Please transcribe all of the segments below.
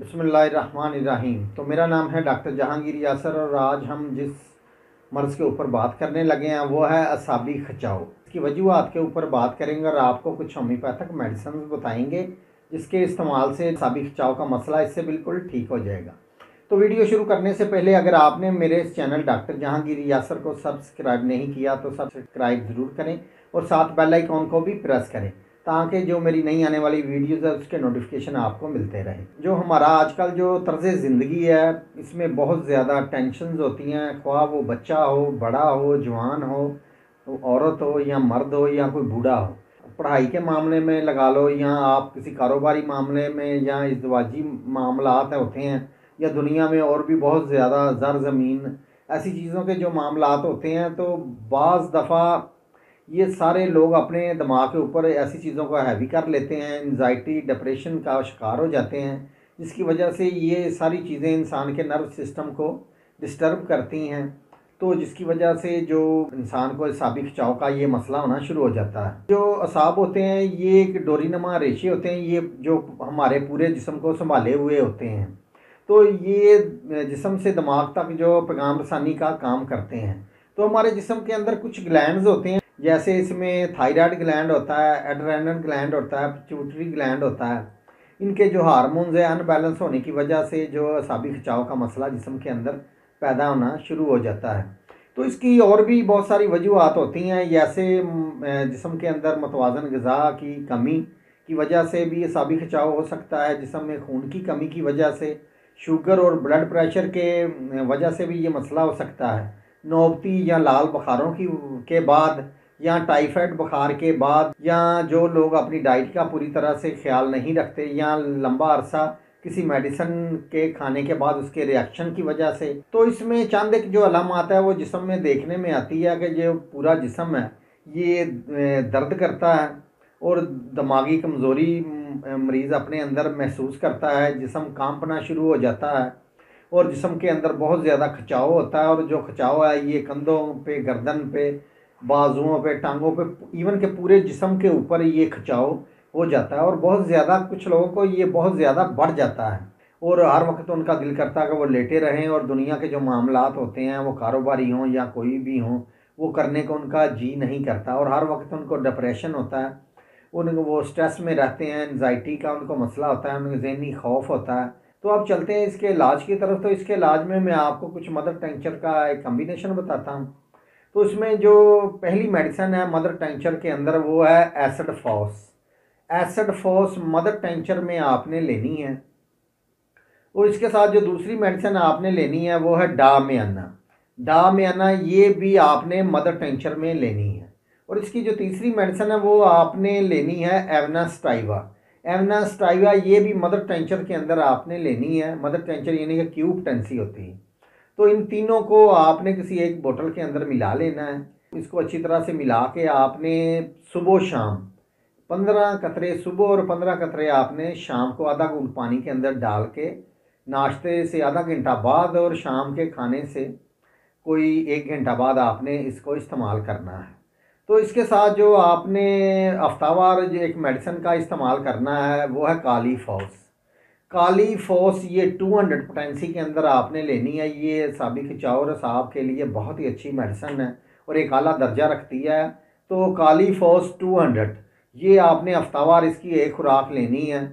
बिस्मिल्लाहिर्रहमानिर्रहीम। तो मेरा नाम है डॉक्टर जहांगीर यासर और आज हम जिस मर्ज़ के ऊपर बात करने लगे हैं वो है असाबी खिंचाव। इसकी वजूहात के ऊपर बात करेंगे और आपको कुछ होम्योपैथिक मेडिसिन बताएंगे जिसके इस्तेमाल से असाबी खिंचाव का मसला इससे बिल्कुल ठीक हो जाएगा। तो वीडियो शुरू करने से पहले अगर आपने मेरे इस चैनल डॉक्टर जहांगीर यासर को सब्सक्राइब नहीं किया तो सब्सक्राइब ज़रूर करें और साथ बेल आइकॉन को भी प्रेस करें ताकि जो मेरी नई आने वाली वीडियोज़ है उसके नोटिफिकेशन आपको मिलते रहें। जो हमारा आजकल जो तर्ज़ ज़िंदगी है इसमें बहुत ज़्यादा टेंशन्स होती हैं, ख्वाह वो बच्चा हो, बड़ा हो, जवान हो, औरत हो या मर्द हो या कोई बूढ़ा हो। पढ़ाई के मामले में लगा लो या आप किसी कारोबारी मामले में या इज़्दिवाजी मामलात होते हैं या दुनिया में और भी बहुत ज़्यादा ज़र ज़मीन ऐसी चीज़ों के जो मामलात होते हैं, तो बाज़ दफ़ा ये सारे लोग अपने दिमाग के ऊपर ऐसी चीज़ों को हैवी कर लेते हैं, एंजाइटी डिप्रेशन का शिकार हो जाते हैं, जिसकी वजह से ये सारी चीज़ें इंसान के नर्व सिस्टम को डिस्टर्ब करती हैं। तो जिसकी वजह से जो इंसान को असाबी खिंचाव का ये मसला होना शुरू हो जाता है। जो असाब होते हैं ये एक डोरीनुमा रेशे होते हैं, ये जो हमारे पूरे जिस्म को संभाले हुए होते हैं। तो ये जिस्म से दिमाग तक जो पैगाम रसानी का काम करते हैं। तो हमारे जिस्म के अंदर कुछ ग्लैंड्स होते हैं, जैसे इसमें थायराइड ग्लैंड होता है, एड्रेनल ग्लैंड होता है, पिट्यूटरी ग्लैंड होता है। इनके जो हार्मोन्स है अनबैलेंस होने की वजह से जो असाबी खिंचाव का मसला जिस्म के अंदर पैदा होना शुरू हो जाता है। तो इसकी और भी बहुत सारी वजूहात होती हैं, जैसे जिस्म के अंदर मतवाज़न ग़िज़ा की कमी की वजह से भी असाबी खिंचाव हो सकता है। जिस्म में खून की कमी की वजह से, शुगर और ब्लड प्रेशर के वजह से भी ये मसला हो सकता है। नौबती या लाल बुखारों के बाद या टाइफाइड बुखार के बाद, या जो लोग अपनी डाइट का पूरी तरह से ख्याल नहीं रखते या लंबा अरसा किसी मेडिसिन के खाने के बाद उसके रिएक्शन की वजह से। तो इसमें चंद एक जो अलामात है वो जिस्म में देखने में आती है कि जो पूरा जिस्म है ये दर्द करता है और दिमागी कमज़ोरी मरीज़ अपने अंदर महसूस करता है, जिस्म कांपना शुरू हो जाता है और जिस्म के अंदर बहुत ज़्यादा खिंचाव होता है। और जो खिंचाव है ये कंधों पे, गर्दन पे, बाजुओं पे, टांगों पे, इवन के पूरे जिस्म के ऊपर ये खिंचाव हो जाता है और बहुत ज़्यादा कुछ लोगों को ये बहुत ज़्यादा बढ़ जाता है और हर वक्त उनका दिल करता है कि वो लेटे रहें और दुनिया के जो मामलात होते हैं वो कारोबारी हों या कोई भी हों वो करने को उनका जी नहीं करता और हर वक्त उनको डिप्रेशन होता है, उनको वो स्ट्रेस में रहते हैं, एनजाइटी का उनको मसला होता है, उनको ज़हनी खौफ होता है। तो अब चलते हैं इसके इलाज की तरफ। तो इसके इलाज में मैं आपको कुछ मदर टिंचर का एक कम्बिनेशन बताता हूँ। तो इसमें जो पहली मेडिसिन है मदर टिंचर के अंदर वो है acid phos. Acid phos mother tincture में आपने लेनी है। और इसके साथ जो दूसरी मेडिसिन आपने लेनी है वो है डामियाना। डामियाना ये भी आपने मदर टिंचर में लेनी है। और इसकी जो तीसरी मेडिसिन है वो आपने लेनी है एवनास्टाइवा। एवनास्टाइवा ये भी मदर टिंचर के अंदर आपने लेनी है। मदर टिंचर यानी कि क्यूब टेंसी होती है। तो इन तीनों को आपने किसी एक बोतल के अंदर मिला लेना है। इसको अच्छी तरह से मिला के आपने सुबह शाम 15 कतरे सुबह और 15 कतरे आपने शाम को आधा घूंट पानी के अंदर डाल के नाश्ते से आधा घंटा बाद और शाम के खाने से कोई 1 घंटा बाद आपने इसको इस्तेमाल करना है। तो इसके साथ जो आपने हफ्तावार जो एक मेडिसिन का इस्तेमाल करना है वो है काली फॉस। काली फॉस ये 200 पोटेंसी के अंदर आपने लेनी है। ये असाबी खिंचाव और असाब के लिए बहुत ही अच्छी मेडिसिन है और एक आला दर्जा रखती है। तो काली फॉस 200 ये आपने हफ्तावार इसकी एक खुराक लेनी है।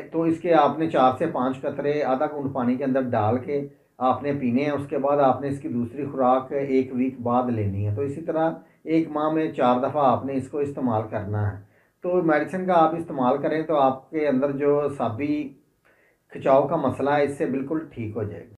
तो इसके आपने 4 से 5 कतरे आधा घूंट पानी के अंदर डाल के आपने पीने हैं। उसके बाद आपने इसकी दूसरी खुराक 1 वीक बाद लेनी है। तो इसी तरह 1 माह में 4 दफ़ा आपने इसको इस्तेमाल करना है। तो मेडिसिन का आप इस्तेमाल करें तो आपके अंदर जो असाबी खिंचाव का मसला है इससे बिल्कुल ठीक हो जाएगा।